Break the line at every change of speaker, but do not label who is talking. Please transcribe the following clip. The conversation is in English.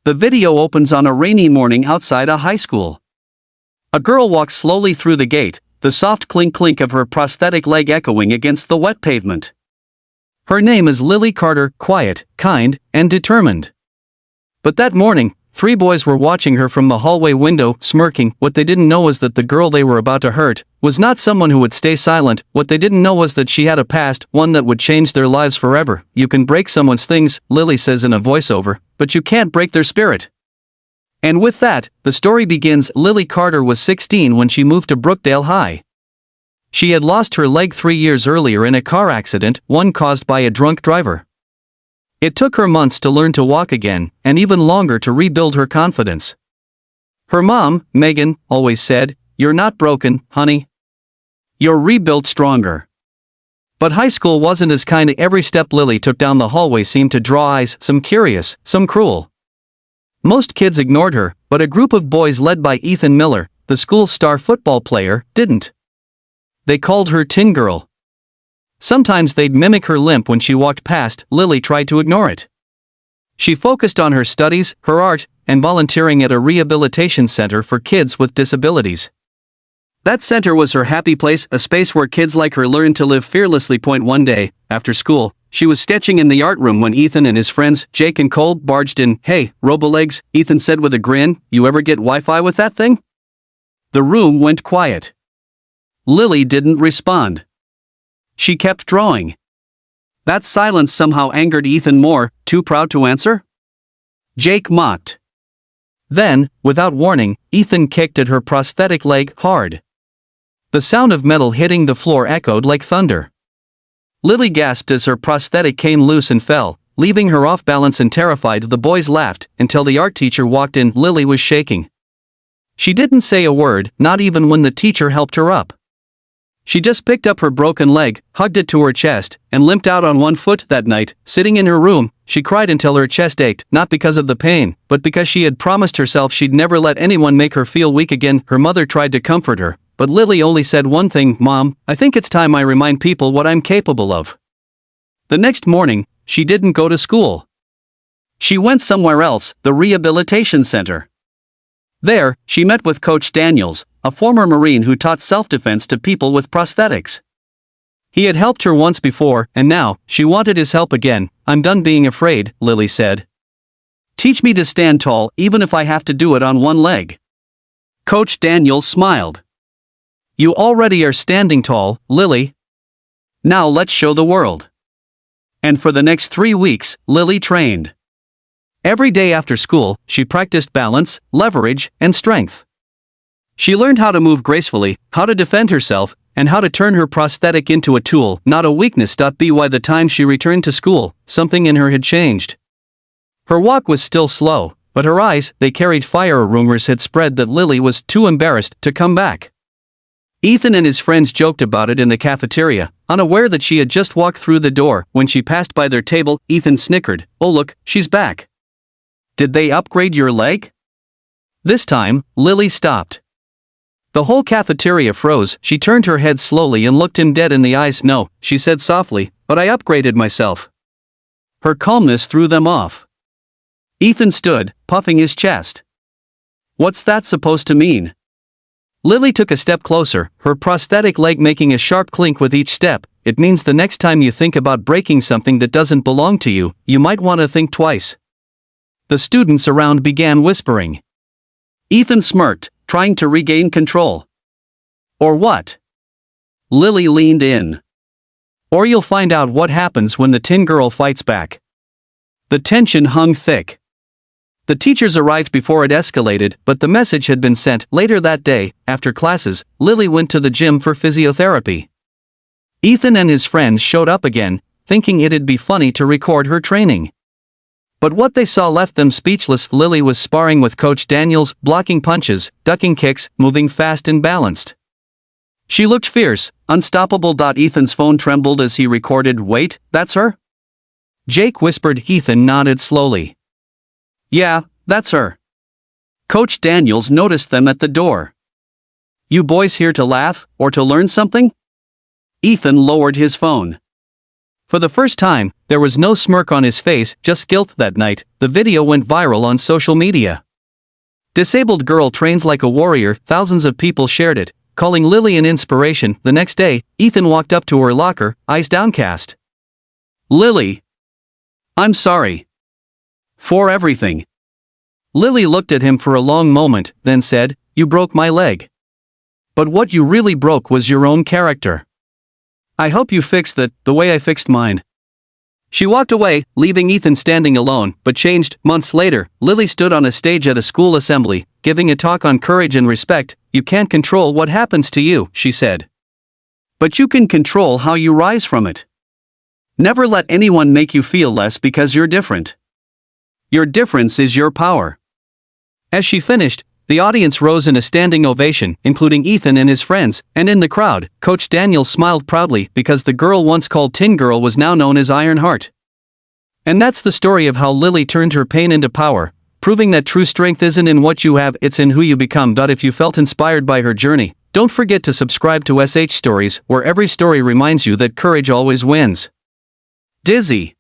The video opens on a rainy morning outside a high school. A girl walks slowly through the gate, the soft clink-clink of her prosthetic leg echoing against the wet pavement. Her name is Lily Carter, quiet, kind, and determined. But that morning, 3 boys were watching her from the hallway window, smirking. What they didn't know was that the girl they were about to hurt was not someone who would stay silent. What they didn't know was that she had a past, one that would change their lives forever. You can break someone's things, Lily says in a voiceover, but you can't break their spirit. And with that, the story begins. Lily Carter was 16 when she moved to Brookdale High. She had lost her leg 3 years earlier in a car accident, one caused by a drunk driver. It took her months to learn to walk again, and even longer to rebuild her confidence. Her mom, Megan, always said, "You're not broken, honey. You're rebuilt stronger." But high school wasn't as kind. Every step Lily took down the hallway seemed to draw eyes, some curious, some cruel. Most kids ignored her, but a group of boys led by Ethan Miller, the school's star football player, didn't. They called her Tin Girl. Sometimes they'd mimic her limp when she walked past. Lily tried to ignore it. She focused on her studies, her art, and volunteering at a rehabilitation center for kids with disabilities. That center was her happy place, a space where kids like her learned to live fearlessly. One day, after school, she was sketching in the art room when Ethan and his friends, Jake and Cole, barged in. "Hey, Robolegs," Ethan said with a grin, "you ever get Wi-Fi with that thing?" The room went quiet. Lily didn't respond. She kept drawing. That silence somehow angered Ethan more. Too proud to answer? Jake mocked. Then, without warning, Ethan kicked at her prosthetic leg hard. The sound of metal hitting the floor echoed like thunder. Lily gasped as her prosthetic came loose and fell, leaving her off balance and terrified. The boys laughed until the art teacher walked in. Lily was shaking. She didn't say a word, not even when the teacher helped her up. She just picked up her broken leg, hugged it to her chest, and limped out on one foot. That night, sitting in her room, she cried until her chest ached, not because of the pain, but because she had promised herself she'd never let anyone make her feel weak again. Her mother tried to comfort her, but Lily only said one thing, "Mom, I think it's time I remind people what I'm capable of." The next morning, she didn't go to school. She went somewhere else, the rehabilitation center. There, she met with Coach Daniels, a former Marine who taught self-defense to people with prosthetics. He had helped her once before, and now, she wanted his help again. "I'm done being afraid," Lily said. "Teach me to stand tall, even if I have to do it on one leg." Coach Daniels smiled. "You already are standing tall, Lily. Now let's show the world." And for the next 3 weeks, Lily trained. Every day after school, she practiced balance, leverage, and strength. She learned how to move gracefully, how to defend herself, and how to turn her prosthetic into a tool, not a weakness. By the time she returned to school, something in her had changed. Her walk was still slow, but her eyes, they carried fire. Rumors had spread that Lily was too embarrassed to come back. Ethan and his friends joked about it in the cafeteria, unaware that she had just walked through the door. When she passed by their table, Ethan snickered, "Oh look, she's back. Did they upgrade your leg?" This time, Lily stopped. The whole cafeteria froze. She turned her head slowly and looked him dead in the eyes. "No," she said softly, "but I upgraded myself." Her calmness threw them off. Ethan stood, puffing his chest. "What's that supposed to mean?" Lily took a step closer, her prosthetic leg making a sharp clink with each step. "It means the next time you think about breaking something that doesn't belong to you, you might want to think twice." The students around began whispering. Ethan smirked, trying to regain control. "Or what?" Lily leaned in. "Or you'll find out what happens when the Tin Girl fights back." The tension hung thick. The teachers arrived before it escalated, but the message had been sent. Later that day, after classes, Lily went to the gym for physiotherapy. Ethan and his friends showed up again, thinking it'd be funny to record her training. But what they saw left them speechless. Lily was sparring with Coach Daniels, blocking punches, ducking kicks, moving fast and balanced. She looked fierce, unstoppable. Ethan's phone trembled as he recorded. "Wait, that's her?" Jake whispered. Ethan nodded slowly. "Yeah, that's her." Coach Daniels noticed them at the door. "You boys here to laugh, or to learn something?" Ethan lowered his phone. For the first time, there was no smirk on his face, just guilt. That night, the video went viral on social media. Disabled girl trains like a warrior. Thousands of people shared it, calling Lily an inspiration. The next day, Ethan walked up to her locker, eyes downcast. "Lily. I'm sorry. For everything." Lily looked at him for a long moment, then said, "You broke my leg. But what you really broke was your own character. I hope you fixed it, the way I fixed mine." She walked away, leaving Ethan standing alone, but changed. Months later, Lily stood on a stage at a school assembly, giving a talk on courage and respect. "You can't control what happens to you," she said. "But you can control how you rise from it. Never let anyone make you feel less because you're different. Your difference is your power." As she finished, the audience rose in a standing ovation, including Ethan and his friends, and in the crowd, Coach Daniel smiled proudly because the girl once called Tin Girl was now known as Iron Heart. And that's the story of how Lily turned her pain into power, proving that true strength isn't in what you have, it's in who you become. If you felt inspired by her journey, don't forget to subscribe to SH Stories, where every story reminds you that courage always wins. Dizzy.